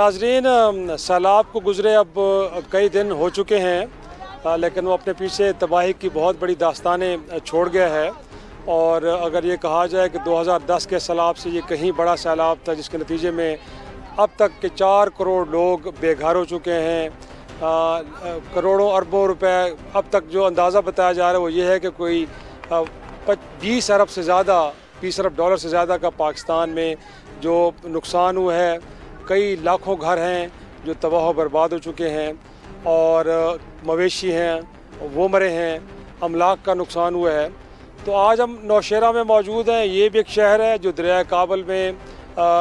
नाजरीन, सैलाब को गुज़रे अब कई दिन हो चुके हैं, लेकिन वो अपने पीछे तबाही की बहुत बड़ी दास्तानें छोड़ गया है। और अगर ये कहा जाए कि 2010 के सैलाब से ये कहीं बड़ा सैलाब था, जिसके नतीजे में अब तक के 4 करोड़ लोग बेघर हो चुके हैं। करोड़ों अरबों रुपए अब तक जो अंदाज़ा बताया जा रहा है वो ये है कि कोई 20 अरब से ज़्यादा, 20 अरब डॉलर से ज़्यादा का पाकिस्तान में जो नुकसान हुआ है। कई लाखों घर हैं जो तबाह बर्बाद हो चुके हैं, और मवेशी हैं वो मरे हैं, अमलाक का नुकसान हुआ है। तो आज हम नौशेरा में मौजूद हैं। ये भी एक शहर है जो दरिया काबल में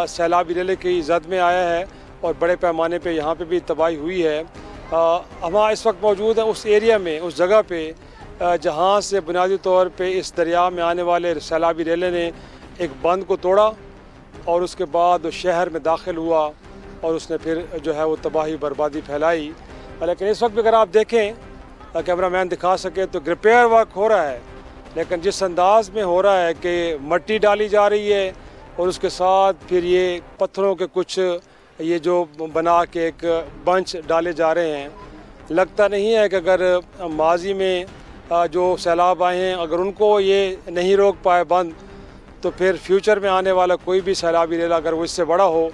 सैलाबी रेले की जद में आया है, और बड़े पैमाने पे यहाँ पे भी तबाही हुई है। हम इस वक्त मौजूद हैं उस एरिया में, उस जगह पे जहाँ से बुनियादी तौर पे इस दरिया में आने वाले सैलाबी रेले ने एक बंद को तोड़ा और उसके बाद वो शहर में दाखिल हुआ और उसने फिर जो है वो तबाही बर्बादी फैलाई। लेकिन इस वक्त भी अगर आप देखें, कैमरा मैन दिखा सके, तो रिपेयर वर्क हो रहा है, लेकिन जिस अंदाज में हो रहा है कि मट्टी डाली जा रही है और उसके साथ फिर ये पत्थरों के कुछ ये जो बना के एक बंच डाले जा रहे हैं। लगता नहीं है कि अगर माजी में जो सैलाब आए हैं, अगर उनको ये नहीं रोक पाए बंद, तो फिर फ्यूचर में आने वाला कोई भी सैलाबी रेला अगर वो इससे बड़ा हो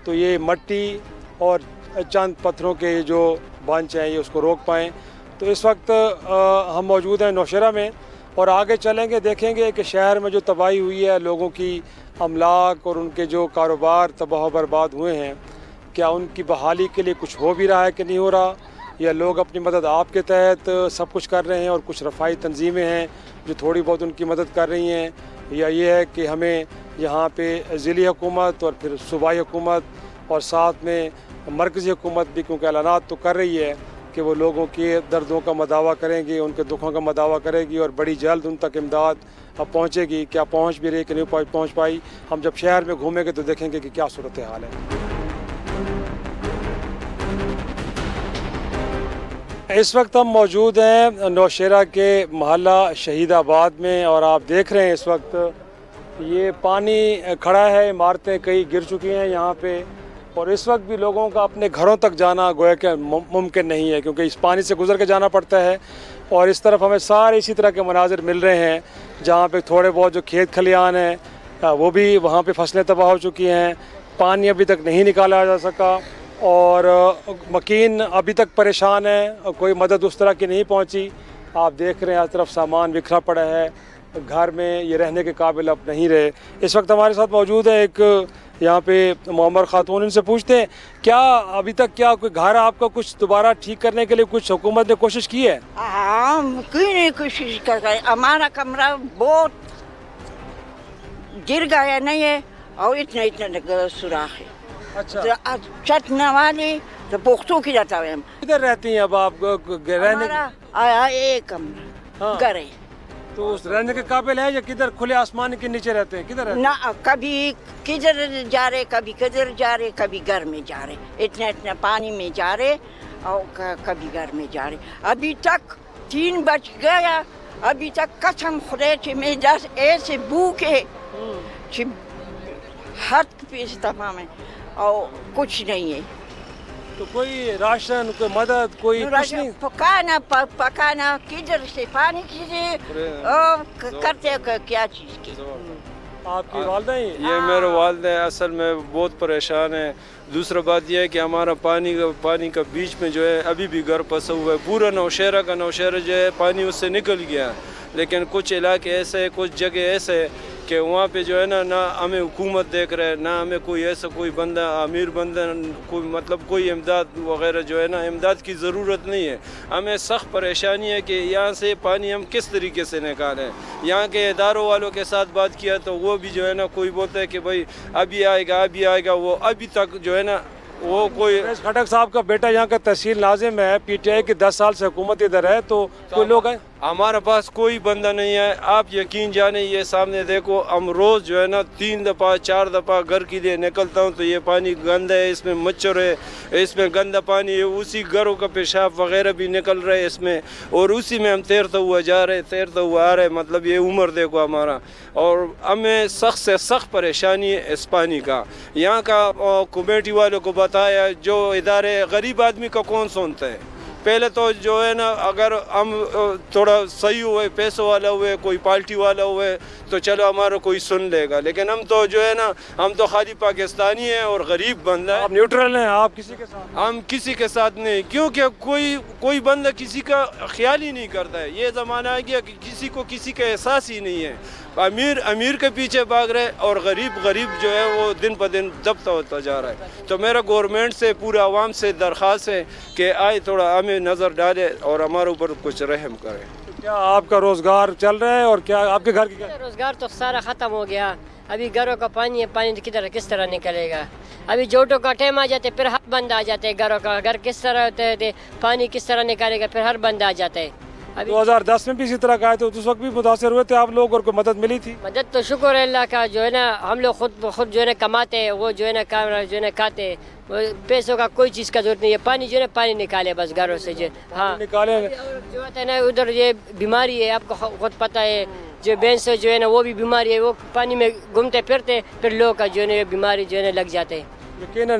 तो ये मट्टी और चंद पत्थरों के जो बंच हैं ये उसको रोक पाएँ। तो इस वक्त हम मौजूद हैं नौशेरा में, और आगे चलेंगे देखेंगे कि शहर में जो तबाही हुई है, लोगों की अमलाक और उनके जो कारोबार तबाह बर्बाद हुए हैं, क्या उनकी बहाली के लिए कुछ हो भी रहा है कि नहीं हो रहा, या लोग अपनी मदद आपके तहत सब कुछ कर रहे हैं और कुछ रफ़ाई तंजीमें हैं जो थोड़ी बहुत उनकी मदद कर रही हैं, या ये है कि हमें यहाँ पे ज़िली हुकूमत और फिर सूबाई हुकूमत और साथ में मरकज़ी हुकूमत भी, क्योंकि ऐलानात तो कर रही है कि वो लोगों के दर्दों का मदावा करेंगी, उनके दुखों का मदावा करेगी और बड़ी जल्द उन तक इमदाद पहुँचेगी। क्या पहुँच भी रही कि नहीं पहुँच पाई, हम जब शहर में घूमेंगे तो देखेंगे कि क्या सूरत हाल है। इस वक्त हम मौजूद हैं नौशेरा के मोहल्ला शहीदाबाद में, और आप देख रहे हैं इस वक्त ये पानी खड़ा है, इमारतें कई गिर चुकी हैं यहाँ पे, और इस वक्त भी लोगों का अपने घरों तक जाना गोया कि मुमकिन नहीं है, क्योंकि इस पानी से गुजर के जाना पड़ता है। और इस तरफ हमें सारे इसी तरह के मनाजिर मिल रहे हैं, जहाँ पे थोड़े बहुत जो खेत खलियान हैं वो भी, वहाँ पे फसलें तबाह हो चुकी हैं, पानी अभी तक नहीं निकाला जा सका, और मकीन अभी तक परेशान है और कोई मदद उस तरह की नहीं पहुँची। आप देख रहे हैं हर तरफ सामान बिखरा पड़ा है, घर में ये रहने के काबिल अब नहीं रहे। इस वक्त हमारे साथ मौजूद है एक यहाँ पे मोहम्मद खातून, इनसे पूछते हैं क्या अभी तक क्या कोई घर आपका कुछ दोबारा ठीक करने के लिए कुछ हुकूमत ने कोशिश की है? हाँ, क्यों नहीं कोशिश कर रहे। हमारा कमरा बहुत गिर गया नहीं है और इतना इतना सुराख है। अच्छा, तो छतने वाली तो पुख्तों की जाता है। हम किधर रहती हैं अब आप? रहने आया एक कमरा घर है, तो उस रहने के काबिल है या किधर खुले आसमान के नीचे रहते हैं? किधर रहते हैं? ना कभी किधर जा रहे, कभी किधर जा रहे, कभी घर में जा रहे, इतना इतना पानी में जा रहे और कभी घर में जा रहे। अभी तक 3 बज गया, अभी तक कसम खुदा की मैं दस ऐसे भूखे हाथ पे तमाम है और कुछ नहीं है। तो कोई राशन, कोई मदद, कोई कुछ नहीं? पकाना किधर से, पानी किसे करते क्या चीज़ की? आपकी वालदा ही? ये मेरे वालदा असल में बहुत परेशान है। दूसरा बात यह है कि हमारा पानी का बीच में जो है अभी भी घर फंसा हुआ है। पूरा नौशेरा का नौशेरा जो है पानी उससे निकल गया, लेकिन कुछ इलाके ऐसे हैं, कुछ जगह ऐसे है कि वहाँ पे जो है ना हमें हुकूमत देख रहा है, ना हमें कोई ऐसा कोई बंदा अमीर बंदा कोई मतलब कोई इमदाद वगैरह जो है ना, इमदाद की ज़रूरत नहीं है। हमें सख्त परेशानी है कि यहाँ से पानी हम किस तरीके से निकालें। यहाँ के इदारों वालों के साथ बात किया तो वो भी जो है ना कोई बोलता है कि भाई अभी आएगा, वो अभी तक जो है ना वो कोई। खटक साहब का बेटा यहाँ का तहसील नाज़िम है, PTI की 10 साल से हुकूमत इधर है, तो कोई लोग हैं? हमारे पास कोई बंदा नहीं है। आप यकीन जाने, ये सामने देखो, हम रोज़ जो है ना 3 दफ़ा 4 दफ़ा घर के लिए निकलता हूँ तो ये पानी गंदा है, इसमें मच्छर है, इसमें गंदा पानी है, उसी घरों का पेशाब वगैरह भी निकल रहा है इसमें, और उसी में हम तैरता हुआ जा रहे, तैरता हुआ आ रहे। मतलब ये उम्र देखो हमारा, और हमें सख्त से सख्त परेशानी है इस पानी का। यहाँ का कमेटी वालों को बताया, जो इदारे गरीब आदमी का कौन सुनता है। पहले तो जो है ना, अगर हम थोड़ा सही हुए, पैसों वाला हुए, कोई पार्टी वाला हुए तो चलो हमारा कोई सुन लेगा, लेकिन हम तो जो है ना, हम तो खाली पाकिस्तानी हैं और गरीब बंदा है। आप न्यूट्रल हैं, आप किसी के साथ? हम किसी के साथ नहीं, क्योंकि कोई बंदा किसी का ख्याल ही नहीं करता है। ये ज़माना आ गया कि किसी को किसी का एहसास ही नहीं है। अमीर के पीछे भाग रहे और गरीब जो है वो दिन ब दिन दबता होता जा रहा है। तो मेरा गवर्नमेंट से, पूरा आवाम से दरख्वास्त है कि आए थोड़ा हमें नज़र डाले और हमारे ऊपर कुछ रहम करे। तो क्या आपका रोज़गार चल रहा है, और क्या आपके घर की क्या? रोज़गार तो सारा ख़त्म हो गया। अभी घरों का पानी है, पानी किस तरह निकलेगा। अभी जोटों का टाइम आ जाते फिर हर बंद आ जाते हैं। घरों का घर किस तरह होते थे, पानी किस तरह निकालेगा, फिर हर बंद आ जाते हैं। 2010 में भी इसी तरह का आए, तो उस वक्त भी मुतासर हुए थे आप लोग, और कोई मदद मिली थी? मदद तो शुक्र है अल्लाह का, जो है ना हम लोग खुद जो है ना कमाते हैं, वो जो है ना काम जो है ना खाते हैं, पैसों का कोई चीज़ का जरूरत नहीं है। पानी जो है ना पानी निकाले बस घरों से, जो हाँ निकाले। जो होता है ना उधर ये बीमारी है, आपको खुद पता है, जो भैंस जो है ना वो भी बीमारी है, वो पानी में घूमते फिरते फिर लोग का जो है ना बीमारी जो है ना लग जाते हैं।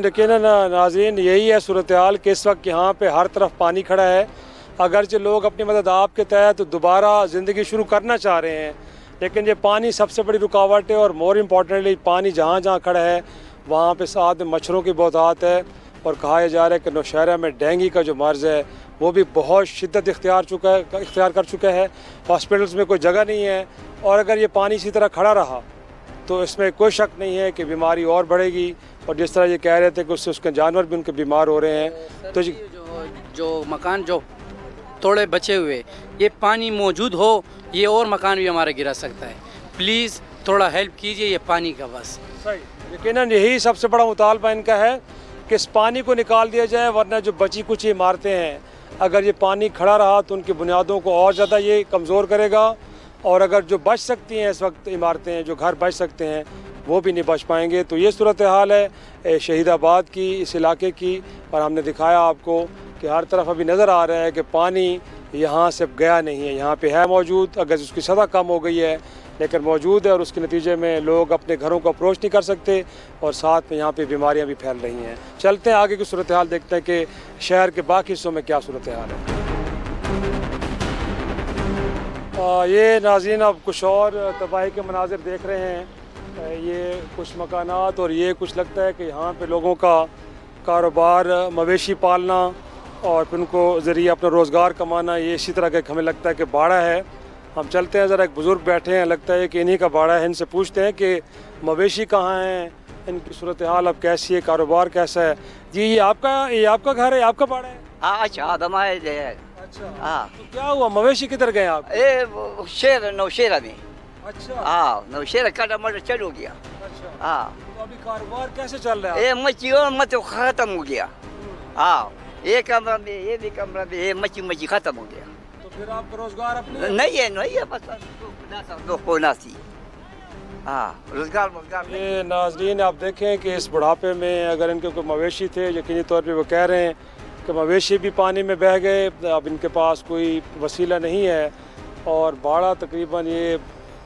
यकीनन नाज़रीन, यही है सूरत हाल कि इस वक्त यहाँ पे हर तरफ पानी खड़ा है। अगरचे लोग अपनी मदद आपके तहत दोबारा ज़िंदगी शुरू करना चाह रहे हैं, लेकिन ये पानी सबसे बड़ी रुकावट है। और मोर इम्पॉर्टेंटली, पानी जहाँ जहाँ खड़ा है वहाँ पे साथ में मच्छरों की बहुतात है, और कहा जा रहा है कि नौशहरा में डेंगू का जो मर्ज़ है वो भी बहुत शिद्दत इख्तियार कर चुका है। हॉस्पिटल्स में कोई जगह नहीं है, और अगर ये पानी इसी तरह खड़ा रहा तो इसमें कोई शक नहीं है कि बीमारी और बढ़ेगी। और जिस तरह ये कह रहे थे कि उससे उसके जानवर भी उनके बीमार हो रहे हैं। तो जो मकान जो थोड़े बचे हुए, ये पानी मौजूद हो, ये और मकान भी हमारा गिरा सकता है। प्लीज़ थोड़ा हेल्प कीजिए ये पानी का बस। सही, यकीनन यही सबसे बड़ा मुतालबा इनका है कि इस पानी को निकाल दिया जाए, वरना जो बची कुछ इमारतें हैं, अगर ये पानी खड़ा रहा तो उनकी बुनियादों को और ज़्यादा ये कमज़ोर करेगा। और अगर जो बच सकती हैं इस वक्त इमारतें, जो घर बच सकते हैं, वो भी नहीं बच पाएंगे। तो ये सूरत हाल है शहीदाबाद की, इस इलाके की। और हमने दिखाया आपको कि हर तरफ अभी नज़र आ रहा है कि पानी यहाँ से गया नहीं है, यहाँ पे है मौजूद। अगर उसकी सतह कम हो गई है लेकिन मौजूद है, और उसके नतीजे में लोग अपने घरों को अप्रोच नहीं कर सकते, और साथ में यहाँ पे बीमारियाँ भी फैल रही हैं। चलते हैं आगे की सूरत हाल, देखते हैं कि शहर के बाकी हिस्सों में क्या सूरत हाल है। ये नाज़रीन अब कुछ और तबाही के मनाजिर देख रहे हैं। ये कुछ मकानात, और ये कुछ लगता है कि यहाँ पे लोगों का कारोबार मवेशी पालना और फिर उनको ज़रिए अपना रोज़गार कमाना, ये इसी तरह का हमें लगता है कि बाड़ा है। हम चलते हैं, ज़रा एक बुज़ुर्ग बैठे हैं, लगता है कि इन्हीं का बाड़ा है। इनसे पूछते हैं कि मवेशी कहाँ हैं, इनकी सूरत हाल अब कैसी है, कारोबार कैसा है। जी ये आपका घर है, आपका बाड़ा है? अच्छा अच्छा हाँ। तो क्या हुआ, मवेशी किधर गए आप? नौशेरा में। अच्छा हाँ, नौशेरा का टमाटर चल हो गया। अच्छा, हाँ, तो अभी कारोबार कैसे चल रहा है? ये मच्छी और मत खत्म हो गया। हाँ, ये कमरा में, ये भी कमरा में, ये मच्छी खत्म हो गया। तो फिर आपका रोजगार अपने नहीं है बस दो कोनासी। हाँ, रोजगार ये नाजरीन आप देखें कि इस बुढ़ापे में अगर इनके कोई मवेशी थे, यकीनी तौर पे वो कह रहे हैं कि मवेशी भी पानी में बह गए, अब इनके पास कोई वसीला नहीं है, और बाड़ा तकरीबन ये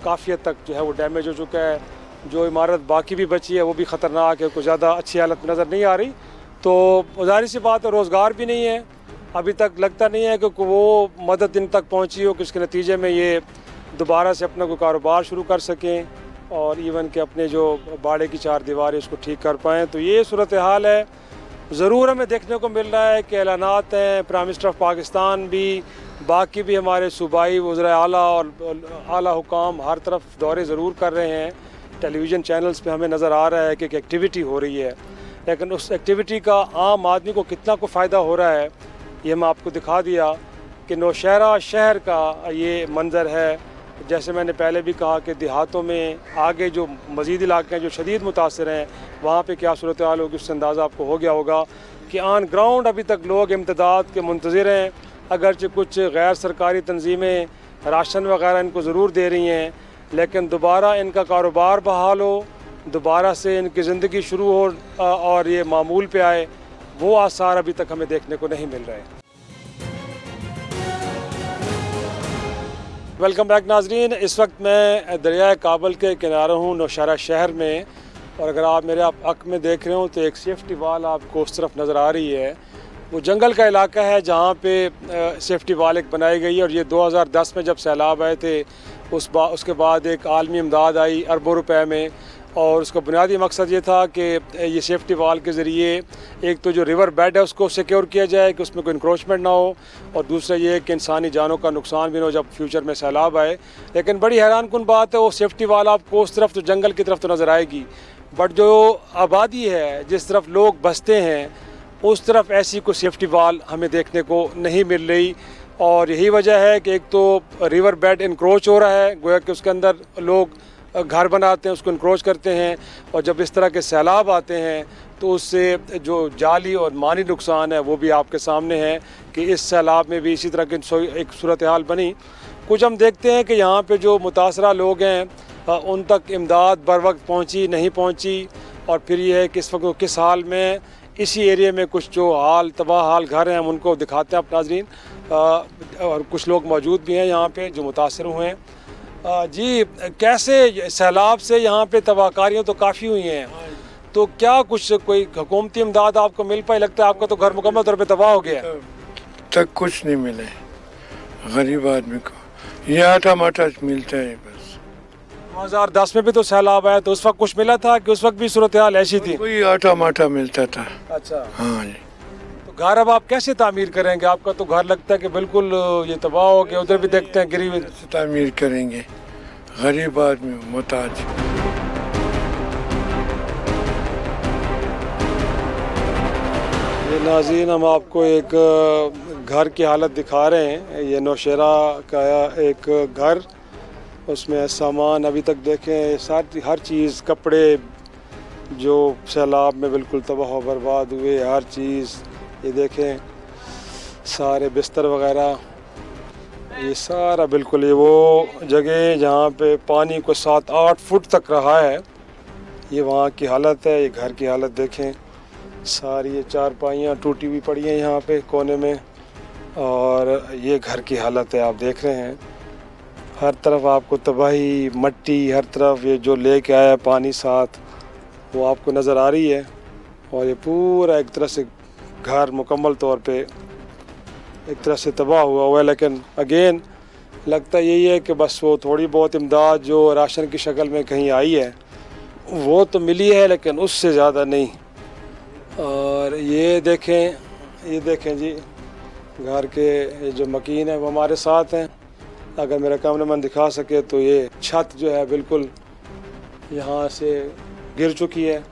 काफ़ी हद तक जो है वो डैमेज हो चुका है। जो इमारत बाकी भी बची है वो भी ख़तरनाक है, कुछ ज़्यादा अच्छी हालत में नज़र नहीं आ रही। तो ज़ाहिर सी बात है, रोज़गार भी नहीं है, अभी तक लगता नहीं है कि वो मदद इन तक पहुंची हो कि उसके नतीजे में ये दोबारा से अपना कोई कारोबार शुरू कर सकें, और इवन के अपने जो बाड़े की चार दीवारें उसको ठीक कर पाएँ। तो ये सूरत हाल है। ज़रूर हमें देखने को मिल रहा है कि ऐलानात हैं, प्राइम मिनिस्टर ऑफ पाकिस्तान भी, बाकी भी हमारे सूबाई वज़ीर आला और आला हुकाम हर तरफ दौरे ज़रूर कर रहे हैं। टेलीविज़न चैनल्स पे हमें नज़र आ रहा है कि एक एक्टिविटी हो रही है, लेकिन उस एक्टिविटी का आम आदमी को कितना को फ़ायदा हो रहा है ये मैं आपको दिखा दिया कि नौशहरा शहर का ये मंज़र है। जैसे मैंने पहले भी कहा कि देहातों में आगे जो मज़ीद इलाके हैं जो शदीद मुतासर हैं, वहाँ पे क्या सूरत हाल होगी उससे अंदाज़ा आपको हो गया होगा कि ऑन ग्राउंड अभी तक लोग इम्तदाद के मुंतज़िर हैं। अगरचे कुछ गैर सरकारी तंजीमें राशन वगैरह इनको ज़रूर दे रही हैं, लेकिन दोबारा इनका कारोबार बहाल हो, दोबारा से इनकी ज़िंदगी शुरू हो और ये मामूल पे आए, वो आसार अभी तक हमें देखने को नहीं मिल रहे। वेलकम बैक नाजरीन, इस वक्त मैं दरिया काबल के किनारे हूँ नौशहरा शहर में, और अगर आप मेरे हक़ में देख रहे हो तो एक सेफ्टी वाल आपको उस तरफ नज़र आ रही है। वो जंगल का इलाका है जहाँ पे सेफ्टी वाल एक बनाई गई है, और ये 2010 में जब सैलाब आए थे उसके बाद एक आलमी इमदाद आई अरबों रुपए में, और उसका बुनियादी मकसद ये था कि ये सेफ्टी वाल के ज़रिए एक तो जो रिवर बेड है उसको सिक्योर किया जाए कि उसमें कोई इंक्रोचमेंट ना हो, और दूसरा ये कि इंसानी जानों का नुकसान भी ना हो जब फ्यूचर में सैलाब आए। लेकिन बड़ी हैरान कुन बात है, वो सेफ्टी वाल आपको उस तरफ तो जंगल की तरफ तो नज़र आएगी, बट जो आबादी है, जिस तरफ लोग बसते हैं, उस तरफ ऐसी कोई सेफ्टी वाल हमें देखने को नहीं मिल रही। और यही वजह है कि एक तो रिवर बेड इंक्रोच हो रहा है, गोया कि उसके अंदर लोग घर बनाते हैं, उसको इंक्रोच करते हैं, और जब इस तरह के सैलाब आते हैं तो उससे जो जाली और मानी नुकसान है वो भी आपके सामने है कि इस सैलाब में भी इसी तरह की एक सूरत हाल बनी। कुछ हम देखते हैं कि यहाँ पे जो मुतासरा लोग हैं उन तक इमदाद बर वक्त पहुँची नहीं पहुँची, और फिर ये है कि इस वक्त किस हाल में इसी एरिया में कुछ जो तबाह हाल घर हैं हम उनको दिखाते हैं आप नाज़रीन, और कुछ लोग मौजूद भी हैं यहाँ पे जो मुतासर हुए हैं। जी, कैसे सैलाब से यहाँ पे तबाहकारियाँ तो काफ़ी हुई हैं, तो क्या कुछ कोई हुकूमती इमदाद आपको मिल पाई? लगता है आपका तो घर मुकम्मल तौर पे तबाह हो गया। तक कुछ नहीं मिले गरीब आदमी को, ये आटा माटा मिलता है बस। 2010 में भी तो सैलाब आया, तो उस वक्त कुछ मिला था कि उस वक्त भी सूरत हाल ऐसी थी? कोई आटा माटा मिलता था। अच्छा, हाँ जी। तो घर अब आप कैसे तामीर करेंगे? आपका तो घर लगता है कि बिल्कुल ये तबाह हो गया, उधर भी देखते हैं गिरी हुई। तामीर करेंगे, गरीब आदमी मोहताज। ये नाज़रीन, हम आपको एक घर की हालत दिखा रहे हैं। ये नौशहरा का एक घर, उसमें सामान अभी तक देखें सारी हर चीज़, कपड़े जो सैलाब में बिल्कुल तबाह बर्बाद हुए, हर चीज़ ये देखें, सारे बिस्तर वगैरह, ये सारा बिल्कुल ये वो जगह जहाँ पे पानी को 7-8 फुट तक रहा है, ये वहाँ की हालत है। ये घर की हालत देखें, सारी ये चारपाइयाँ टूटी हुई पड़ी हैं यहाँ पे कोने में, और ये घर की हालत है आप देख रहे हैं। हर तरफ आपको तबाही, मट्टी, हर तरफ ये जो लेके आया पानी साथ वो आपको नज़र आ रही है, और ये पूरा एक तरह से घर मुकम्मल तौर पे एक तरह से तबाह हुआ है। लेकिन अगेन लगता यही है कि बस वो थोड़ी बहुत इमदाद जो राशन की शक्ल में कहीं आई है वो तो मिली है, लेकिन उससे ज़्यादा नहीं। और ये देखें जी, घर के ये जो मकीन है वो हमारे साथ हैं। अगर मेरा कैमरामैन दिखा सके तो ये छत जो है बिल्कुल यहाँ से गिर चुकी है,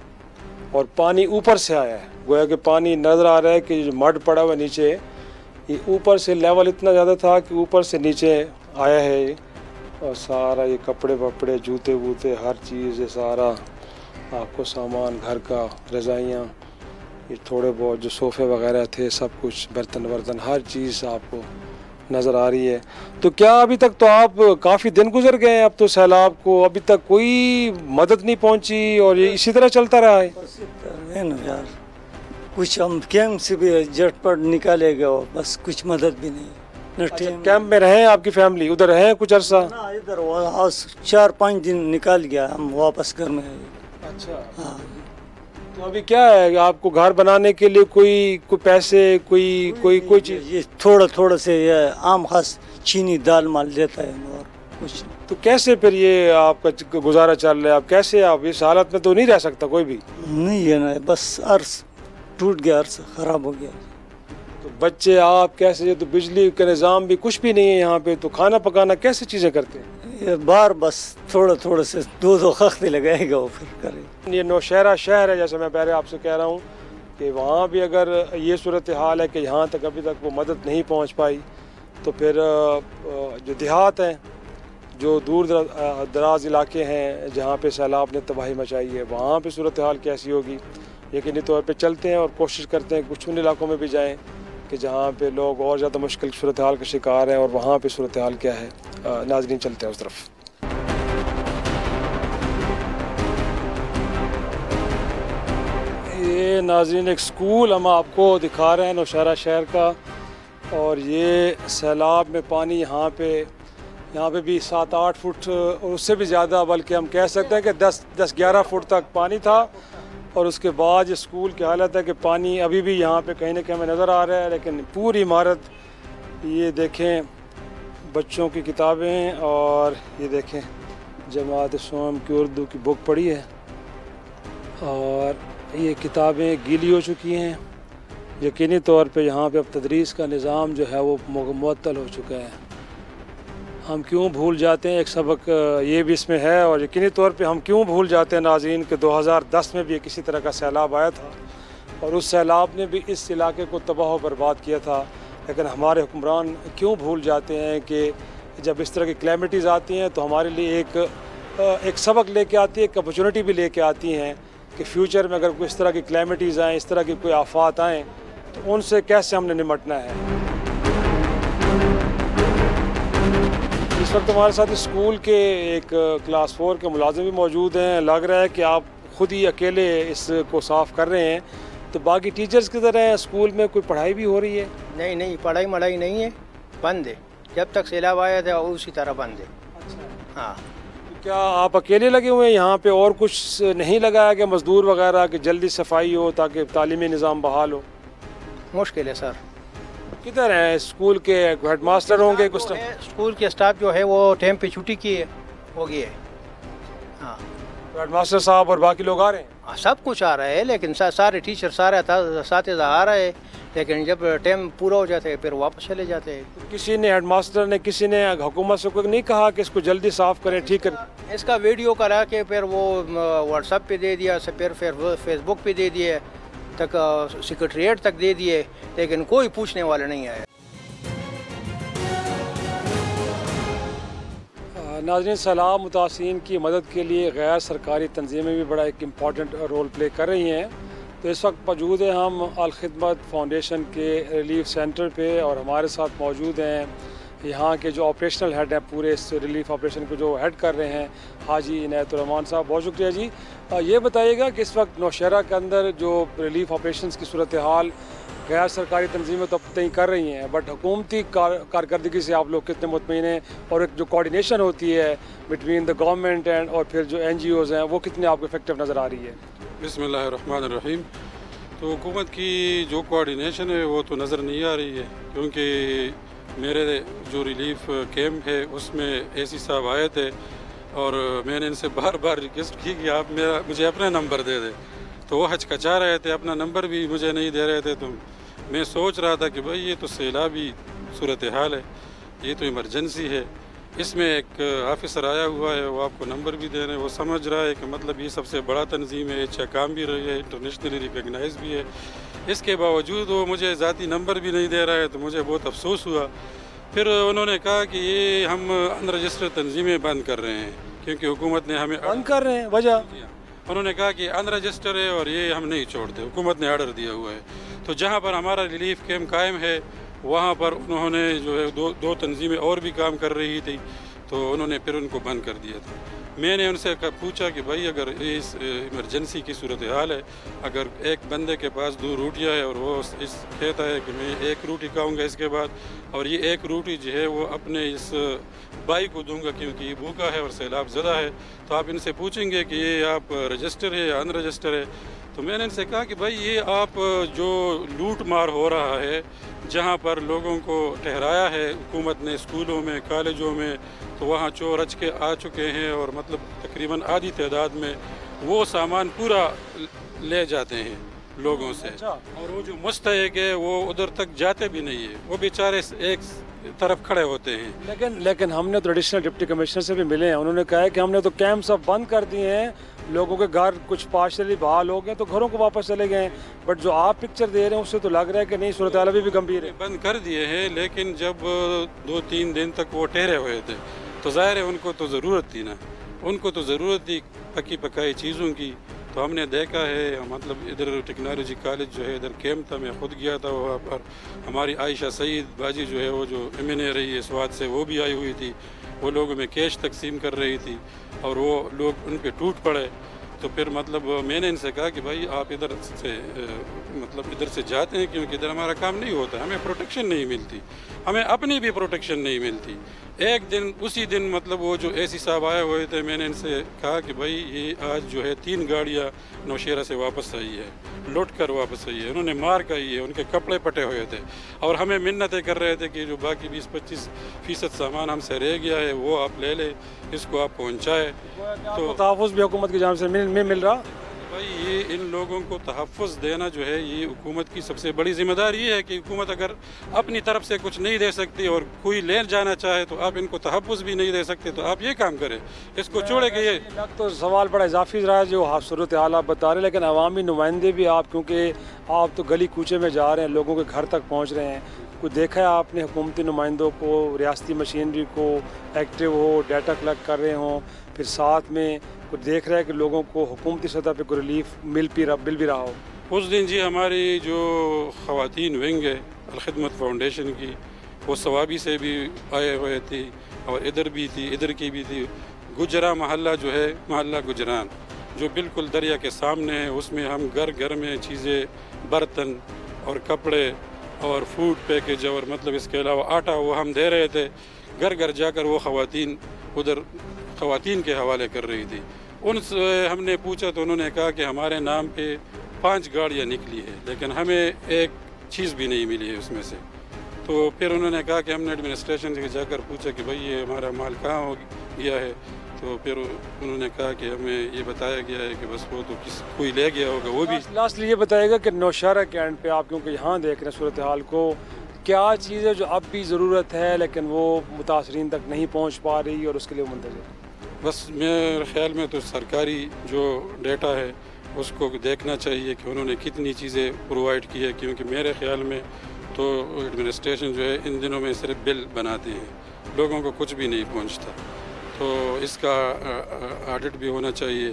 और पानी ऊपर से आया है, गोया कि पानी नज़र आ रहा है कि जो मड पड़ा हुआ नीचे, ये ऊपर से लेवल इतना ज़्यादा था कि ऊपर से नीचे आया है ये, और सारा ये कपड़े वपड़े, जूते वूते, हर चीज़, ये सारा आपको सामान घर का, रज़ाइयाँ, ये थोड़े बहुत जो सोफ़े वगैरह थे, सब कुछ, बर्तन वर्तन, हर चीज़ आपको नज़र आ रही है। तो क्या अभी तक तो आप काफ़ी दिन गुजर गए हैं अब तो सैलाब को, अभी तक कोई मदद नहीं पहुंची और ये इसी तरह चलता रहा है ना यार? कुछ हम कैंप से भी झटपट निकाले गए, बस कुछ मदद भी नहीं। अच्छा, कैंप में रहे आपकी फैमिली? उधर रहे कुछ अरसा? इधर 4-5 दिन निकाल गया, हम वापस घर में। अच्छा, हाँ। तो अभी क्या है, आपको घर बनाने के लिए कोई पैसे, कोई चीज़? ये थोड़ा से ये आम खास चीनी दाल माल देता है और कुछ। तो कैसे फिर ये आपका गुजारा चल रहा है? आप कैसे, आप इस हालत में तो नहीं रह सकता कोई भी? नहीं है ना, बस अर्श टूट गया, अर्श खराब हो गया। तो बच्चे आप कैसे, ये तो बिजली का निज़ाम भी कुछ भी नहीं है यहाँ पे, तो खाना पकाना कैसे चीज़ें करते हैं? ये बार बस थोड़ा से 2 खख्ते लगाएगा वो फिर करे। ये नौशहरा शहर है, जैसे मैं पहले आपसे कह रहा हूँ कि वहाँ भी अगर ये सूरत हाल है कि यहाँ तक अभी तक वो मदद नहीं पहुँच पाई, तो फिर जो देहात हैं, जो दूर दराज इलाके हैं जहाँ पे सैलाब ने तबाही मचाई है, वहाँ पे सूरत हाल कैसी होगी। यकीनी तौर पे चलते हैं और कोशिश करते हैं कुछ उन इलाकों में भी जाएं कि जहाँ पे लोग और ज़्यादा मुश्किल सूरत हाल का शिकार हैं और वहाँ पे सूरत हाल क्या है। नाजरीन चलते हैं उस तरफ। ये नाजरीन एक स्कूल हम आपको दिखा रहे हैं नौशहरा शहर का, और ये सैलाब में पानी यहाँ पे भी 7-8 फुट और उससे भी ज़्यादा, बल्कि हम कह सकते हैं कि 10-11 फुट तक पानी था। और उसके बाद ये स्कूल की हालत है कि पानी अभी भी यहाँ पे कहीं ना कहीं हमें नज़र आ रहा है, लेकिन पूरी इमारत, ये देखें बच्चों की किताबें, और ये देखें जमात इस्लाम की उर्दू की बुक पढ़ी है और ये किताबें गीली हो चुकी हैं। यकीनी तौर पे यहाँ पे अब तदरीस का निज़ाम जो है वो मुअत्तल हो चुका है। हम क्यों भूल जाते हैं, एक सबक ये भी इसमें है, और यकीनी तौर पे हम क्यों भूल जाते हैं नाज़रीन कि 2010 में भी किसी तरह का सैलाब आया था और उस सैलाब ने भी इस इलाके को तबाह बर्बाद किया था। लेकिन हमारे हुक्मरान क्यों भूल जाते हैं कि जब इस तरह की क्लैमिटीज़ आती हैं तो हमारे लिए एक सबक लेके आती है, एक अपॉर्चुनिटी भी लेके आती हैं कि फ्यूचर में अगर कोई इस तरह की क्लैमिटीज़ आएँ, इस तरह की कोई आफात आएँ, तो उनसे कैसे हमने निपटना है। इस वक्त हमारे साथ स्कूल के एक क्लास 4 के मुलाजिम भी मौजूद हैं। लग रहा है कि आप खुद ही अकेले इसको साफ़ कर रहे हैं, तो बाकी टीचर्स की तरह स्कूल में कोई पढ़ाई भी हो रही है? नहीं, पढ़ाई मढ़ाई नहीं है, बंद है। जब तक सैलाब आया था उसी तरह बंद है। अच्छा। हाँ। तो क्या आप अकेले लगे हुए हैं यहाँ पे, और कुछ नहीं लगाया कि मज़दूर वगैरह कि जल्दी सफाई हो ताकि तालीमी निज़ाम बहाल हो? मुश्किल है सर। किधर हैं स्कूल के हेडमास्टर होंगे कुछ? स्कूल के स्टाफ जो है वो टाइम पे छुट्टी की है, हो गई है। हाँ, हेडमास्टर साहब और बाकी लोग आ रहे हैं? हाँ, सब कुछ आ रहा है, लेकिन सारे टीचर सारे साथीदार आ रहे हैं, लेकिन जब टाइम पूरा हो जाता है फिर वापस चले जाते हैं। तो किसी ने, हेडमास्टर ने, किसी ने हुकूमत से कोई नहीं कहा कि इसको जल्दी साफ़ करें, ठीक करें? इसका वीडियो करा के फिर वो व्हाट्सएप पे दे दिया, फिर फेसबुक पे दे दिए, तक सेक्रेटरीट तक दे दिए, लेकिन कोई पूछने वाला नहीं आया। नाज़रीन, सैलाब मुतासिरीन की मदद के लिए गैर सरकारी तंजीमें भी बड़ा एक इम्पॉर्टेंट रोल प्ले कर रही हैं। तो इस वक्त मौजूद है हम अल खिदमत फाउंडेशन के रिलीफ सेंटर पे, और हमारे साथ मौजूद हैं यहाँ के जो ऑपरेशनल हेड हैं, पूरे इस रिलीफ ऑपरेशन को जो हेड कर रहे हैं, हाजी इनायतुर्रहमान साहब। बहुत शुक्रिया जी। ये बताइएगा कि इस वक्त नौशहरा के अंदर जो रिलीफ ऑपरेशंस की सूरत हाल, गैर सरकारी तंजीमें तो अब तय कर रही हैं, बट हुकूमती कारकर्दगी से आप लोग कितने मुतमईन हैं, और एक जो कोऑर्डिनेशन होती है बिटवीन द गवर्नमेंट एंड और फिर जो NGOs हैं, वो कितने आपको इफेक्टिव नज़र आ रही है? बिस्मिल्लाहिर्रहमानिर्रहीम। तो हुकूमत की जो कोऑर्डिनेशन है वो तो नज़र नहीं आ रही है, क्योंकि मेरे जो रिलीफ कैंप है उसमें AC साहब आए थे और मैंने इनसे बार बार रिक्वेस्ट की कि आप मुझे अपना नंबर दे दें, तो वो हचकचा रहे थे, अपना नंबर भी मुझे नहीं दे रहे थे। तो मैं सोच रहा था कि भाई ये तो सैलाबी सूरत हाल है, ये तो इमरजेंसी है, इसमें एक ऑफिसर आया हुआ है, वो आपको नंबर भी दे रहे हैं, वो समझ रहा है कि मतलब ये सबसे बड़ा तंजीम है, अच्छा काम भी रही है, इंटरनेशनली रिकगनाइज भी है। इसके बावजूद वो मुझे ज़ाती नंबर भी नहीं दे रहा है, तो मुझे बहुत अफसोस हुआ। फिर उन्होंने कहा कि ये हम अनरजिस्टर्ड तंजीमें बंद कर रहे हैं, क्योंकि हुकूमत ने हमें बंद कर रहे हैं, वजह उन्होंने कहा कि अनरजिस्टर है और ये हम नहीं छोड़ते, हुकूमत ने ऑर्डर दिया हुआ है। तो जहाँ पर हमारा रिलीफ कैंप कायम है वहाँ पर उन्होंने जो है दो तंजीमें और भी काम कर रही थी, तो उन्होंने फिर उनको बंद कर दिया था। मैंने उनसे पूछा कि भाई अगर इस इमरजेंसी की सूरत हाल है, अगर एक बंदे के पास 2 रोटियाँ है और वो इस कहता है कि मैं 1 रोटी खाऊंगा इसके बाद, और ये 1 रोटी जो है वो अपने इस भाई को दूंगा क्योंकि ये भूखा है और सैलाब ज़्यादा है, तो आप इनसे पूछेंगे कि ये आप रजिस्टर है या अनरजिस्टर है। तो मैंने इनसे कहा कि भाई ये आप जो लूट मार हो रहा है, जहाँ पर लोगों को ठहराया है हुकूमत ने स्कूलों में, कॉलेजों में, तो वहाँ चोर अच के आ चुके हैं और मतलब तकरीबन आधी तादाद में वो सामान पूरा ले जाते हैं लोगों से। और वो जो मुस्तहिक है वो उधर तक जाते भी नहीं है, वो बेचारे एक तरफ खड़े होते हैं। लेकिन हमने तो एडिशनल डिप्टी कमिश्नर से भी मिले हैं, उन्होंने कहा है कि हमने तो कैंप सब बंद कर दिए हैं, लोगों के घर कुछ पार्शली बहाल हो गए तो घरों को वापस चले गए हैं, बट जो आप पिक्चर दे रहे हैं उससे तो लग रहा है कि नहीं, सूरत हाल अभी भी गंभीर है। बंद कर दिए हैं, लेकिन जब 2-3 दिन तक वो ठहरे हुए थे तो ज़ाहिर है उनको तो ज़रूरत थी ना, उनको तो ज़रूरत थी पकी पकाई चीज़ों की। तो हमने देखा है, मतलब इधर टेक्नोलॉजी कॉलेज जो है इधर कैंप था, मैं खुद गया था वहाँ पर। हमारी आयशा सईद बाजी जो है वो जो MNA रही है स्वाद से, वो भी आई हुई थी। वो लोगों में कैश तकसीम कर रही थी और वो लोग उन पे टूट पड़े। तो फिर मतलब मैंने इनसे कहा कि भाई आप इधर से जाते हैं क्योंकि इधर हमारा काम नहीं होता, हमें प्रोटेक्शन नहीं मिलती, हमें अपनी भी प्रोटेक्शन नहीं मिलती। एक दिन उसी दिन मतलब वो जो एसी साहब आए हुए थे, मैंने इनसे कहा कि भाई ये आज जो है 3 गाड़ियाँ नौशेरा से वापस आई है, लौट कर वापस आई है, उन्होंने मार खाई है, उनके कपड़े फटे हुए थे और हमें मिन्नतें कर रहे थे कि जो बाकी 20-25% सामान हमसे रह गया है वो आप ले लें, इसको आप पहुँचाए। तो तहफ़्फ़ुज़ भी हुकूमत की जानिब से मिल रहा। भाई ये इन लोगों को तहफ़्फ़ुज़ देना जो है ये हुकूमत की सबसे बड़ी ज़िम्मेदारी ये है कि हुकूमत अगर अपनी तरफ से कुछ नहीं दे सकती और कोई ले जाना चाहे तो आप इनको तहफ़्फ़ुज़ भी नहीं दे सकते, तो आप ये काम करें, इसको छोड़े कि ये तो सवाल बड़ा इजाफी रहा है जो सूरत हाल आप बता रहे हैं, लेकिन अवामी नुमाइंदे भी आप, क्योंकि आप तो गली कूचे में जा रहे हैं, लोगों के घर तक पहुँच रहे हैं, कुछ देखा है आपने हुकूमती नुमाइंदों को, रियासती मशीनरी को एक्टिव हो, डाटा कलेक्ट कर रहे हों, फिर साथ में कुछ देख रहा है कि लोगों को हुकूमती सतह पे कोई रिलीफ मिल भी रहा हो? उस दिन जी हमारी जो ख़वातीन विंग है अल-खिदमत फाउंडेशन की, वो सवाबी से भी आए हुए थी और इधर भी थी, इधर की भी थी। गुजरा मोहल्ला जो है, मोहल्ला गुजरान जो बिल्कुल दरिया के सामने है, उसमें हम घर में चीज़ें, बर्तन और कपड़े और फूड पैकेज और मतलब इसके अलावा आटा वो हम दे रहे थे। घर जाकर वो ख़वातीन उधर ख़वातीन के हवाले कर रही थी। उनसे हमने पूछा तो उन्होंने कहा कि हमारे नाम पे 5 गाड़ियाँ निकली है, लेकिन हमें एक चीज़ भी नहीं मिली है उसमें से। तो फिर उन्होंने कहा कि हमने एडमिनिस्ट्रेशन से जाकर पूछा कि भाई ये हमारा माल कहाँ हो गया है, तो फिर उन्होंने कहा कि हमें ये बताया गया है कि बस वो तो कोई ले गया होगा। वो भी लास्टली ये बताएगा कि नौशहरा के एंड पे आप क्योंकि यहाँ देख रहे हैं सूरत हाल को, क्या चीज़ है जो अब भी ज़रूरत है लेकिन वो मुतासरीन तक नहीं पहुँच पा रही और उसके लिए मुंतज़िर? बस मेरे ख्याल में तो सरकारी जो डेटा है उसको देखना चाहिए कि उन्होंने कितनी चीज़ें प्रोवाइड की है, क्योंकि मेरे ख्याल में तो एडमिनिस्ट्रेशन जो है इन दिनों में सिर्फ बिल बनाते हैं, लोगों को कुछ भी नहीं पहुंचता। तो इसका ऑडिट भी होना चाहिए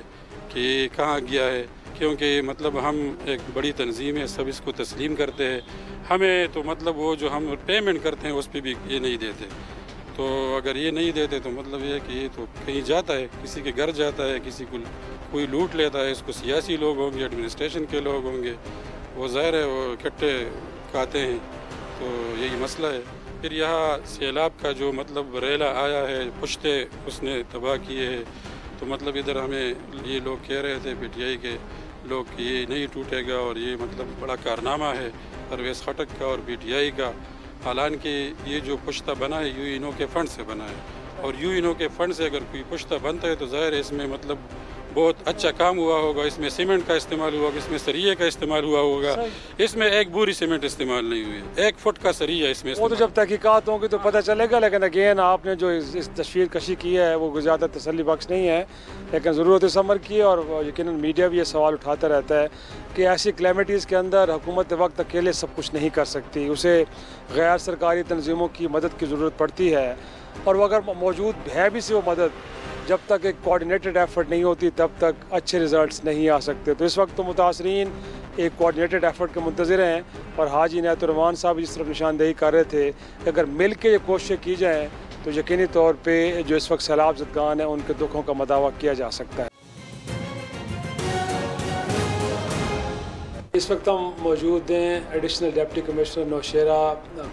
कि कहाँ गया है, क्योंकि मतलब हम एक बड़ी तंजीम है, सब इसको तस्लीम करते हैं, हमें तो मतलब वो जो हम पेमेंट करते हैं उस पर भी ये नहीं देते। तो अगर ये नहीं देते तो मतलब ये है कि ये तो कहीं जाता है, किसी के घर जाता है, किसी को कोई लूट लेता है, इसको सियासी लोग होंगे, एडमिनिस्ट्रेशन के लोग होंगे, वो ज़ाहिर है वो इकट्ठे खाते हैं। तो यही मसला है। फिर यहाँ सैलाब का जो मतलब रेला आया है, पुश्ते उसने तबाह किए हैं, तो मतलब इधर हमें ये लोग कह रहे थे PTI के लोग कि ये नहीं टूटेगा और ये मतलब बड़ा कारनामा है परवेज़ खटक का और PTI का। हालांकि ये जो पुश्ता बना है UNO के फ़ंड से बना है और UNO के फ़ंड से अगर कोई पुश्ता बनता है तो ज़ाहिर है इसमें मतलब बहुत अच्छा काम हुआ होगा, इसमें सीमेंट का इस्तेमाल हुआ होगा, इसमें सरिये का इस्तेमाल हुआ होगा, इसमें एक बोरी सीमेंट इस्तेमाल नहीं हुई है, 1 फुट का सरिया इसमें। वो तो जब तहकीकात होंगी तो पता चलेगा, लेकिन अगेन आपने जो इस तस्वीर कशी की है वो ज़्यादा तसल्ली बख्श नहीं है, लेकिन ज़रूरत इस अमर की है और यकीनन मीडिया भी ये सवाल उठाता रहता है कि ऐसी क्लैमिटीज़ के अंदर हुकूमत वक्त अकेले सब कुछ नहीं कर सकती, उसे गैर सरकारी तंजीमों की मदद की ज़रूरत पड़ती है। और वो अगर मौजूद है भी सी वो मदद, जब तक एक कोऑर्डिनेटेड एफर्ट नहीं होती तब तक अच्छे रिजल्ट्स नहीं आ सकते। तो इस वक्त तो मुतासरीन एक कोऑर्डिनेटेड एफर्ट के मुंतज़िर हैं और हाजी इनायतुर्रहमान साहब जिस तरफ निशानदेही कर रहे थे कि अगर मिल के ये कोशिशें की जाएँ तो यकीनी तौर पे जो इस वक्त सैलाब ज़दगान है उनके दुखों का मदावा किया जा सकता है। इस वक्त हम मौजूद हैं additional deputy commissioner Nowshera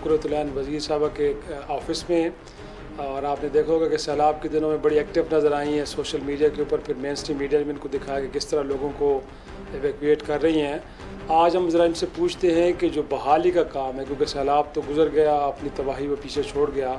Qurratul Ain Wazir साहब के ऑफिस में, और आपने देखा होगा कि सैलाब के दिनों में बड़ी एक्टिव नज़र आई हैं सोशल मीडिया के ऊपर, फिर मेन स्ट्रीम मीडिया में इनको दिखाया कि किस तरह लोगों को एवैक्यूएट कर रही हैं। आज हम ज़रा इनसे पूछते हैं कि जो बहाली का काम है, क्योंकि सैलाब तो गुजर गया, अपनी तबाही वो पीछे छोड़ गया,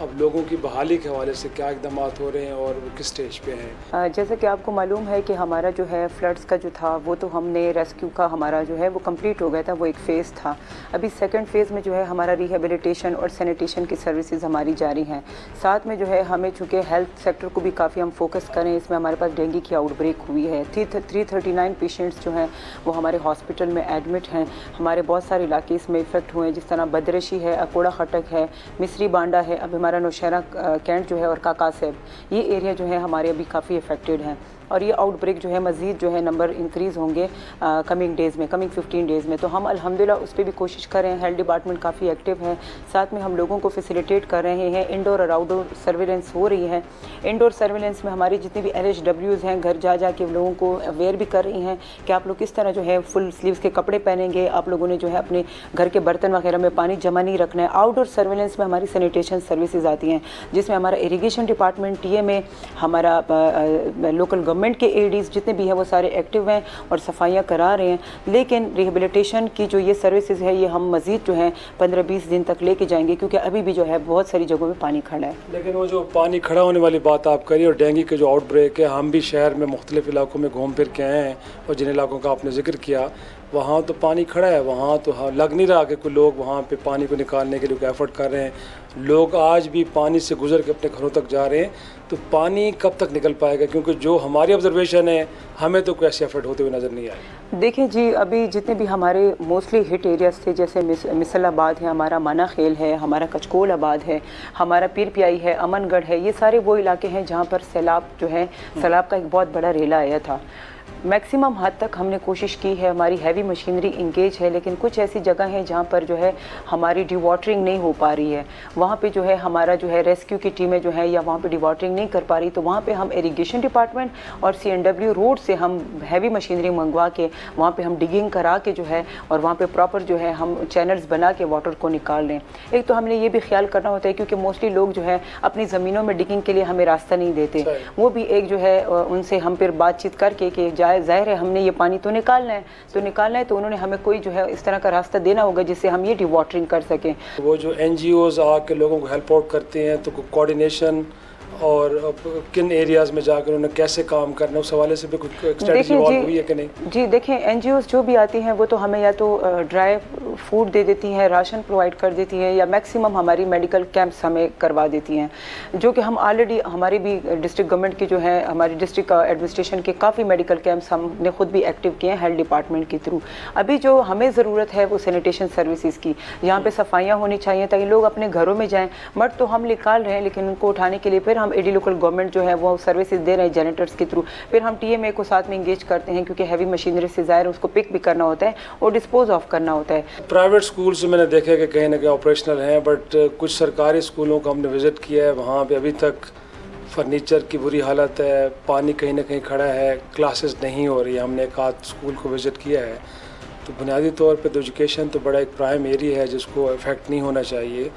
अब लोगों की बहाली के हवाले से क्या इकदाम हो रहे हैं और वो किस स्टेज पे हैं? जैसा कि आपको मालूम है कि हमारा जो है फ्लड्स का जो था वो तो हमने रेस्क्यू का हमारा जो है वो कंप्लीट हो गया था, वो एक फ़ेज़ था। अभी सेकंड फ़ेज़ में जो है हमारा रिहेबिलिटेशन और सैनिटेशन की सर्विसेज हमारी जारी हैं। साथ में जो है हमें चूँकि हेल्थ सेक्टर को भी काफ़ी हम फोकस करें, इसमें हमारे पास डेंगू की आउटब्रेक हुई है। 339 पेशेंट्स जो हैं वो हमारे हॉस्पिटल में एडमिट हैं। हमारे बहुत सारे इलाके इसमें इफ़ेक्ट हुए हैं, जिस तरह बदरशी है, अकोड़ा खटक है, मिसरी बांडा है, अब हमारा नौशहरा कैंट जो है और काका सेब, ये एरिया जो है हमारे अभी काफ़ी अफेक्टेड हैं। और ये आउटब्रेक जो है मज़ीद जो है नंबर इंक्रीज़ होंगे कमिंग डेज़ में, कमिंग 15 डेज़ में। तो हम अल्हम्दुलिल्लाह उस पर भी कोशिश कर रहे हैं। हेल्थ डिपार्टमेंट काफ़ी एक्टिव है, साथ में हम लोगों को फैसिलिटेट कर रहे हैं। इंडोर और आउटडोर सर्विलेंस हो रही है। इंडोर सर्विलेंस में हमारी जितनी भी LHWs हैं घर जा जा के लोगों को अवेयर भी कर रही हैं कि आप लोग किस तरह जो है फुल स्लीव्स के कपड़े पहनेंगे, आप लोगों ने जो है अपने घर के बर्तन वगैरह में पानी जमा नहीं रखना है। आउटडोर सर्विलेंस में हमारी सैनिटेशन सर्विसेज आती हैं, जिसमें हमारा इरिगेशन डिपार्टमेंट, TMA, हमारा लोकल गवर्नमेंट के ADs जितने भी हैं वो सारे एक्टिव हैं और सफाइयाँ करा रहे हैं। लेकिन रिहेबिलिटेशन की जो ये सर्विसेज है ये हम मज़ीद जो है 15-20 दिन तक लेके जाएंगे, क्योंकि अभी भी जो है बहुत सारी जगहों में पानी खड़ा है। लेकिन वो जो पानी खड़ा होने वाली बात आप करिए और डेंगू के जो आउटब्रेक है, हम भी शहर में मुख्तलिफ इलाकों में घूम फिर के आए हैं और जिन इलाकों का आपने जिक्र किया वहाँ तो पानी खड़ा है, वहाँ तो लग नहीं रहा कि कोई लोग वहाँ पे पानी को निकालने के लिए कोई एफर्ट कर रहे हैं। लोग आज भी पानी से गुजर के अपने घरों तक जा रहे हैं। तो पानी कब तक निकल पाएगा, क्योंकि जो हमारी ऑब्जर्वेशन है हमें तो कोई ऐसे एफर्ट होते हुए नज़र नहीं आए। देखिए जी, अभी जितने भी हमारे मोस्टली हिट एरियाज थे, जैसे मिसलाबाद है, हमारा माना खेल है, हमारा कचकोल आबाद है, हमारा पीर पियाई है, अमनगढ़ है, ये सारे वो इलाके हैं जहाँ पर सैलाब जो है, सैलाब का एक बहुत बड़ा रेला आया था। मैक्सिमम हद तक हमने कोशिश की है, हमारी हैवी मशीनरी इंगेज है, लेकिन कुछ ऐसी जगह हैं जहाँ पर जो है हमारी डिवाटरिंग नहीं हो पा रही है। वहाँ पे जो है हमारा जो है रेस्क्यू की टीमें जो है या वहाँ पे डिवाटरिंग नहीं कर पा रही, तो वहाँ पे हम इरिगेशन डिपार्टमेंट और CNW रोड से हम हैवी मशीनरी मंगवा के वहाँ पे हम डिगिंग करा के जो है और वहाँ पे प्रॉपर जो है हम चैनल्स बना के वाटर को निकाल लें। एक तो हमने ये भी ख्याल करना होता है, क्योंकि मोस्टली लोग जो है अपनी ज़मीनों में डिगिंग के लिए हमें रास्ता नहीं देते, वो भी एक जो है उनसे हम फिर बातचीत करके कि जाहिर है हमने ये पानी तो निकालना है, तो उन्होंने हमें कोई जो है इस तरह का रास्ता देना होगा जिससे हम ये डिवाटरिंग कर सकें। वो जो NGOs आके लोगों को हेल्प आउट करते हैं, तो कोऑर्डिनेशन और किन एरियाज़ में जाकर उन्होंने कैसे काम करना, उस हवाले से भी कुछ स्ट्रेटजी इवॉल्व हुई है कि नहीं? जी देखें, NGOs जो भी आती हैं वो तो हमें या तो ड्राई फूड दे देती हैं, राशन प्रोवाइड कर देती हैं, या मैक्सिमम हमारी मेडिकल कैंप्स हमें करवा देती हैं, जो कि हम ऑलरेडी हमारी भी डिस्ट्रिक्ट गवर्नमेंट की जो है हमारी डिस्ट्रिक्ट एडमिनिस्ट्रेशन के काफ़ी मेडिकल कैंप्स हमने खुद भी एक्टिव किए हैं हेल्थ डिपार्टमेंट के थ्रू। अभी जो हमें ज़रूरत है वो सैनिटेशन सर्विसेज की, यहाँ पर सफाइयाँ होनी चाहिए ताकि लोग अपने घरों में जाएँ। मर्द तो हम निकाल रहे हैं, लेकिन उनको उठाने के लिए फिर हम AD लोकल गवर्नमेंट जो है वो सर्विसेज दे रहे हैं जेनेटर्स के थ्रू। फिर हम TMA को साथ में इंगेज करते हैं, क्योंकि हैवी मशीनरी से ज़ाहिर उसको पिक भी करना होता है और डिस्पोज ऑफ करना होता है। प्राइवेट स्कूल्स मैंने देखे कि कहीं ना कहीं ऑपरेशनल हैं, बट कुछ सरकारी स्कूलों को हमने विज़िट किया है, वहाँ पे अभी तक फर्नीचर की बुरी हालत है, पानी कहीं ना कहीं खड़ा है, क्लासेस नहीं हो रही। हमने एक आध स्कूल को विज़िट किया है, तो बुनियादी तौर पे तो एजुकेशन तो बड़ा एक प्राइम एरिया है जिसको इफेक्ट नहीं होना चाहिए।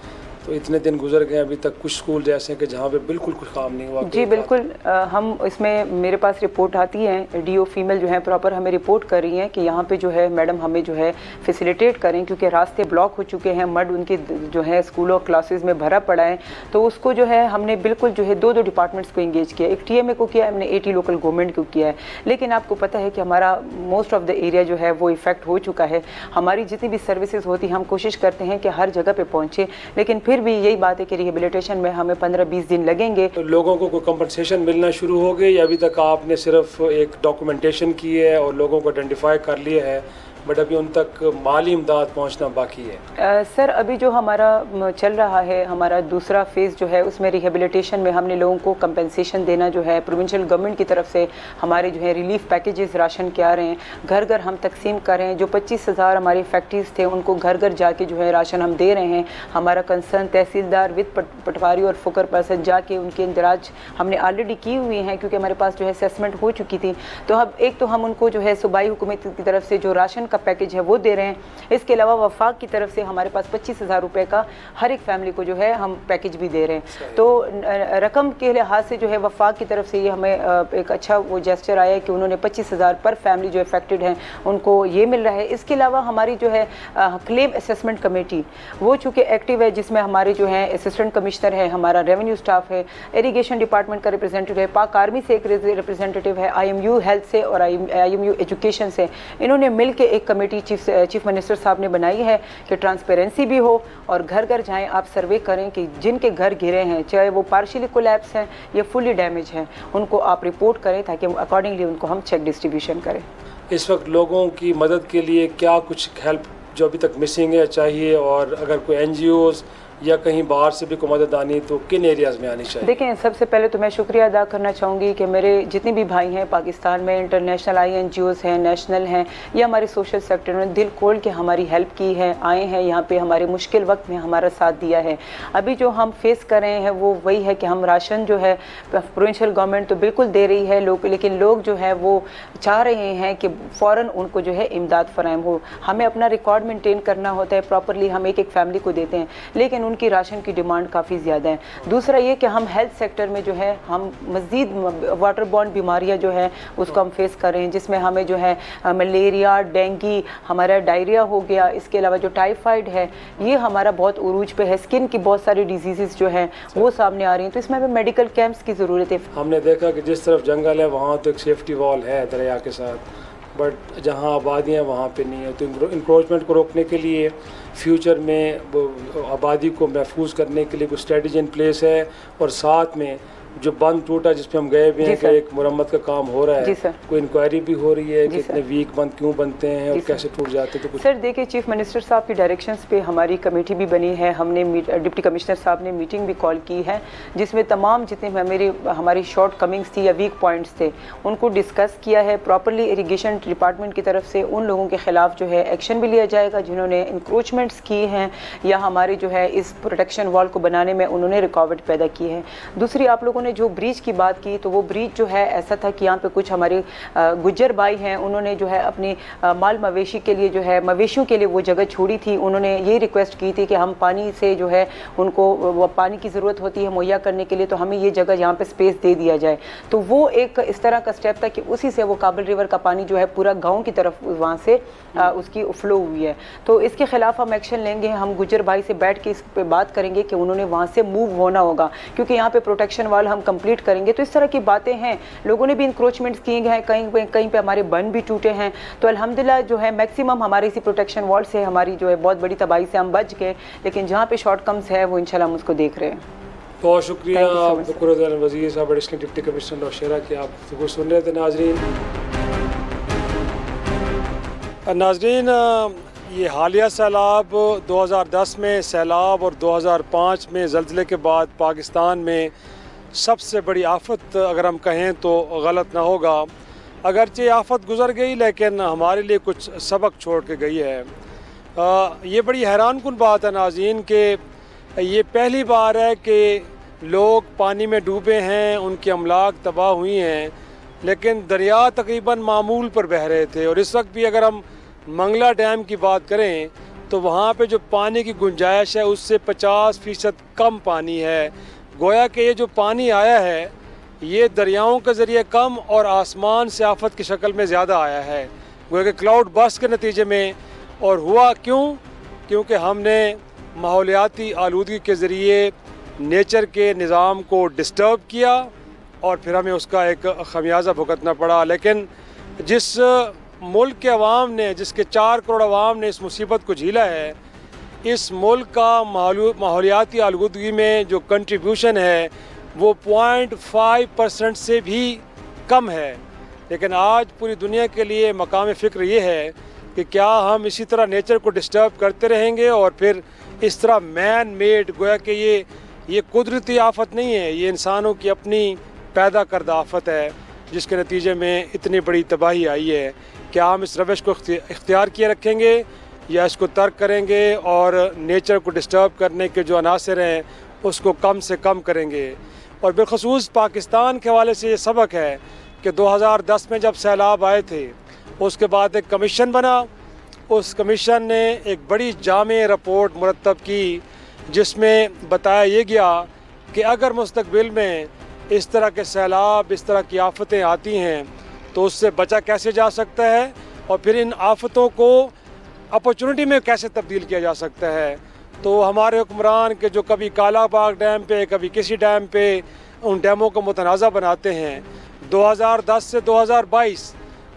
तो इतने दिन गुजर गए, अभी तक कुछ स्कूल जैसे कि जहाँ पे बिल्कुल कुछ काम नहीं हुआ। जी बिल्कुल, हम इसमें मेरे पास रिपोर्ट आती है, DO फीमेल जो है प्रॉपर हमें रिपोर्ट कर रही हैं कि यहाँ पे जो है मैडम हमें जो है फैसिलिटेट करें, क्योंकि रास्ते ब्लॉक हो चुके हैं, मड उनकी जो है स्कूलों क्लासेस में भरा पड़ा है। तो उसको जो है हमने बिल्कुल जो है दो डिपार्टमेंट्स को इंगेज किया, एक TMA को किया, हमने AT लोकल गवर्नमेंट को किया है। लेकिन आपको पता है कि हमारा मोस्ट ऑफ द एरिया जो है वो इफेक्ट हो चुका है। हमारी जितनी भी सर्विसेज होती हैं हम कोशिश करते हैं कि हर जगह पे पहुँचे, लेकिन फिर भी यही बात है कि रिहेबिलिटेशन में हमें 15-20 दिन लगेंगे। तो लोगों को कोई कंपनसेशन मिलना शुरू हो गई, या अभी तक आपने सिर्फ एक डॉक्यूमेंटेशन की है और लोगों को आइडेंटिफाई कर लिया है, बट अभी उन तक माली इमदाद पहुंचना बाकी है? सर अभी जो हमारा चल रहा है, हमारा दूसरा फेज़ जो है उसमें रिहेबिलिटेशन में हमने लोगों को कंपनसेशन देना जो है प्रोविंशियल गवर्नमेंट की तरफ से हमारे जो है रिलीफ पैकेजेस राशन के आ रहे हैं, घर घर हम तकसीम कर रहे हैं। जो 25,000 हमारी फैक्ट्रीज थे उनको घर घर जाके जो है राशन हम दे रहे हैं। हमारा कंसर्न तहसीलदार विद पटवारी और फुकर पर्सन जाके उनके इंदराज हमने ऑलरेडी की हुई हैं, क्योंकि हमारे पास जो है असेसमेंट हो चुकी थी। तो अब एक तो हम उनको जो है सूबाई हुकूमत की तरफ से जो राशन का पैकेज है वो दे रहे हैं, इसके अलावा वफाक की तरफ से हमारे पास 25,000 रुपये का हर एक फैमिली को जो है हम पैकेज भी दे रहे हैं। तो रकम के लिहाज से जो है वफाक की तरफ से ये हमें एक अच्छा वो जेस्चर आया है कि उन्होंने 25,000 पर फैमिली जो इफेक्टेड हैं उनको ये मिल रहा है। इसके अलावा हमारी जो है क्लेम असेसमेंट कमेटी वो चूँकि एक्टिव है, जिसमें हमारे जो है असिस्टेंट कमिश्नर है, हमारा रेवेन्यू स्टाफ है, इरीगेशन डिपार्टमेंट का रिप्रेजेंटेटिव है, पाक आर्मी से एक रिप्रेजेंटेटिव है, IMU हेल्थ से और IMU एजुकेशन से। इन्होंने मिल के एक कमेटी चीफ मिनिस्टर साहब ने बनाई है कि ट्रांसपेरेंसी भी हो और घर घर जाएं, आप सर्वे करें कि जिनके घर गिरे हैं, चाहे वो पार्शियली कोलैप्स हैं या फुली डैमेज हैं, उनको आप रिपोर्ट करें ताकि अकॉर्डिंगली उनको हम चेक डिस्ट्रीब्यूशन करें। इस वक्त लोगों की मदद के लिए क्या कुछ हेल्प जो अभी तक मिसिंग है चाहिए, और अगर कोई NGOs या कहीं बाहर से भी कोई मदद आनी तो किन एरियाज़ में आनी चाहिए? देखें, सबसे पहले तो मैं शुक्रिया अदा करना चाहूँगी कि मेरे जितने भी भाई हैं पाकिस्तान में, इंटरनेशनल INGOs हैं, नेशनल हैं या हमारे सोशल सेक्टर में, दिल खोल के हमारी हेल्प की है, आए हैं यहाँ पे, हमारे मुश्किल वक्त में हमारा साथ दिया है। अभी जो हम फेस कर रहे हैं वो वही है कि हम राशन जो है प्रोविंशियल गवर्नमेंट तो बिल्कुल दे रही है लोग, लेकिन लोग जो है वो चाह रहे हैं कि फ़ौरन उनको जो है इमदाद फराहम हो। हमें अपना रिकॉर्ड मेंटेन करना होता है प्रॉपरली, हम एक एक फैमिली को देते हैं, लेकिन उनकी राशन की डिमांड काफ़ी ज़्यादा है। दूसरा ये कि हम हेल्थ सेक्टर में जो है हम मज़ीद वाटर बॉर्न बीमारियाँ जो है उसको हम फेस कर रहे हैं, जिसमें हमें जो है मलेरिया, डेंगू, हमारा डायरिया हो गया, इसके अलावा जो टाइफाइड है ये हमारा बहुत उरूज पे है, स्किन की बहुत सारी डिजीज़ जो हैं वो सामने आ रही हैं, तो इसमें हमें मेडिकल कैंप्स की ज़रूरत है। हमने देखा कि जिस तरफ जंगल है वहाँ तो एक सेफ्टी वॉल है दरिया के साथ, बट जहाँ आबादियाँ वहाँ पे नहीं है, तो इंक्रोचमेंट को रोकने के लिए फ्यूचर में आबादी को महफूज करने के लिए कुछ स्ट्रेटजी इन प्लेस है, और साथ में जो बंद टूटा जिस पे हम गए भी हैं कि एक मुरम्मत का काम हो रहा है, कोई इंक्वायरी भी हो रही है कि इतने वीक बंद क्यों बनते हैं और कैसे टूट जाते हैं। तो कुछ सर देखिए, चीफ मिनिस्टर साहब की डायरेक्शंस पे हमारी कमेटी भी बनी है, हमने डिप्टी कमिश्नर साहब ने मीटिंग भी कॉल की है, जिसमें तमाम जितने हमारी शॉर्ट कमिंग्स थी या वीक पॉइंट्स थे उनको डिस्कस किया है। प्रॉपरली इरीगेशन डिपार्टमेंट की तरफ से उन लोगों के खिलाफ जो है एक्शन भी लिया जाएगा जिन्होंने इंक्रोचमेंट्स की हैं या हमारे जो है इस प्रोटेक्शन वॉल को बनाने में उन्होंने रुकावट पैदा की है। दूसरी, आप लोगों ने जो ब्रिज की बात की, तो वो ब्रिज जो है ऐसा था कि यहाँ पे कुछ हमारे गुज्जर भाई हैं, उन्होंने जो है अपनी माल मवेशी के लिए जो है मवेशियों के लिए वो जगह छोड़ी थी। उन्होंने ये रिक्वेस्ट की थी कि हम पानी से जो है उनको पानी की ज़रूरत होती है मुहैया करने के लिए, तो हमें ये जगह यहाँ पे स्पेस दे दिया जाए। तो वो एक इस तरह का स्टेप था कि उसी से वो काबल रिवर का पानी जो है पूरा गाँव की तरफ वहाँ से उसकी फ्लो हुई है। तो इसके खिलाफ हम एक्शन लेंगे, हम गुज्जर भाई से बैठ के इस पर बात करेंगे कि उन्होंने वहाँ से मूव होना होगा, क्योंकि यहाँ पे प्रोटेक्शन वाल हम कंप्लीट करेंगे। तो इस तरह की बातें हैं, लोगों ने भी इंक्रोचमेंट्स किए हैं, कहीं पे हमारे बंद भी टूटे हैं। तो अल्हम्दुलिल्लाह जो है मैक्सिमम हमारे इसी प्रोटेक्शन वॉल से हमारी जो है बहुत बड़ी तबाही से हम बच गए, लेकिन जहाँ पे शॉर्ट कम्स है वो इंशाल्लाह हम उसको देख रहे हैं। बहुत शुक्रिया वज़ीर साहब, एडिशनल डिप्टी कमिश्नर नौशेरा की आप तो कुछ सुन रहे थे। नाजरीन, ये हालिया सैलाब 2010 में सैलाब और 2005 में ज़ल्ज़ले के बाद पाकिस्तान में सबसे बड़ी आफत अगर हम कहें तो गलत ना होगा। अगरचे आफत गुज़र गई लेकिन हमारे लिए कुछ सबक छोड़ के गई है। ये बड़ी हैरान कुन बात है नाज़रीन कि ये पहली बार है कि लोग पानी में डूबे हैं, उनकी अमलाक तबाह हुई हैं, लेकिन दरिया तकरीबन मामूल पर बह रहे थे। और इस वक्त भी अगर हम मंगला डैम की बात करें तो वहाँ पे जो पानी की गुंजाइश है उससे 50% कम पानी है। गोया कि ये जो पानी आया है ये दरियाओं के ज़रिए कम और आसमान से आफत की शक्ल में ज़्यादा आया है, गोया कि क्लाउड बर्स्ट के नतीजे में। और हुआ क्यों? क्योंकि हमने माहौलियाती आलूदगी के ज़रिए नेचर के निज़ाम को डिस्टर्ब किया और फिर हमें उसका एक खमियाजा भुगतना पड़ा। लेकिन जिस मुल्क के अवाम ने, जिसके 4 करोड़ अवाम ने इस मुसीबत को झेला है, इस मुल्क का माहौलियाती आलूदगी में जो कंट्रीब्यूशन है वो 0.5% से भी कम है। लेकिन आज पूरी दुनिया के लिए मकाम फ़िक्र ये है कि क्या हम इसी तरह नेचर को डिस्टर्ब करते रहेंगे और फिर इस तरह मैन मेड, गोया कि ये कुदरती आफत नहीं है, ये इंसानों की अपनी पैदा करदा आफत है जिसके नतीजे में इतनी बड़ी तबाही आई है। क्या हम इस रवश को इख्तियार किए रखेंगे या इसको तर्क करेंगे और नेचर को डिस्टर्ब करने के जो अनासर हैं उसको कम से कम करेंगे? और बिलखसूस पाकिस्तान के हवाले से ये सबक है कि 2010 में जब सैलाब आए थे उसके बाद एक कमीशन बना, उस कमीशन ने एक बड़ी जामे रिपोर्ट मुरतब की जिसमें बताया ये गया कि अगर मुस्तकबिल में इस तरह के सैलाब, इस तरह की आफतें आती हैं तो उससे बचा कैसे जा सकता है और फिर इन आफतों को अपॉर्चुनिटी में कैसे तब्दील किया जा सकता है। तो हमारे हुक्मरान के जो कभी कालाबाग डैम पे, कभी किसी डैम पे, उन डैमों को मुतनाज़ा बनाते हैं। 2010 से 2022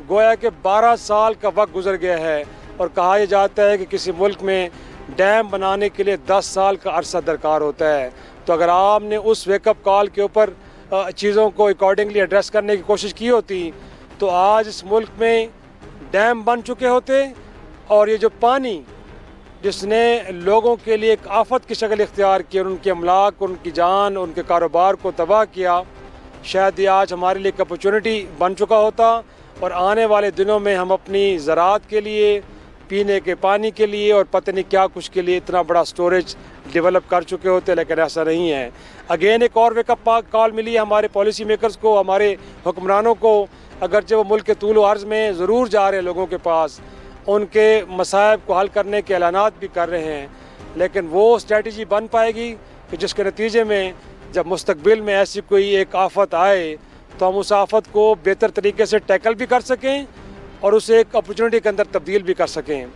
गोया के 12 साल का वक्त गुजर गया है और कहा यह जाता है कि किसी मुल्क में डैम बनाने के लिए 10 साल का अरसा दरकार होता है। तो अगर आपने उस वेकअप कॉल के ऊपर चीज़ों को अकॉर्डिंगली एड्रेस करने की कोशिश की होती तो आज इस मुल्क में डैम बन चुके होते और ये जो पानी जिसने लोगों के लिए एक आफत की शक्ल इख्तियार की और उनके अमलाक, उनकी जान, उनके कारोबार को तबाह किया, शायद ये आज हमारे लिए एक अपॉर्चुनिटी बन चुका होता और आने वाले दिनों में हम अपनी ज़राअत के लिए, पीने के पानी के लिए और पता नहीं क्या कुछ के लिए इतना बड़ा स्टोरेज डेवलप कर चुके होते, लेकिन ऐसा नहीं है। अगेन एक और वेकअप कॉल मिली है हमारे पॉलिसी मेकर्स को, हमारे हुक्मरानों को। अगर जब वो मुल्क के तूल अर्ज़ में ज़रूर जा रहे हैं लोगों के पास, उनके मसाइब को हल करने के ऐलानात भी कर रहे हैं, लेकिन वो स्ट्रेटजी बन पाएगी कि जिसके नतीजे में जब मुस्तकबिल में ऐसी कोई एक आफत आए तो हम उस आफत को बेहतर तरीके से टैकल भी कर सकें और उसे एक अपॉर्चुनिटी के अंदर तब्दील भी कर सकें।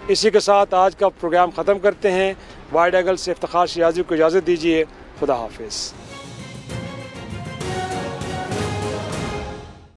इसी के साथ आज का प्रोग्राम ख़त्म करते हैं। वाइड एंगल से इफ्तिखार शियाजी को इजाज़त दीजिए। खुदा हाफिज़।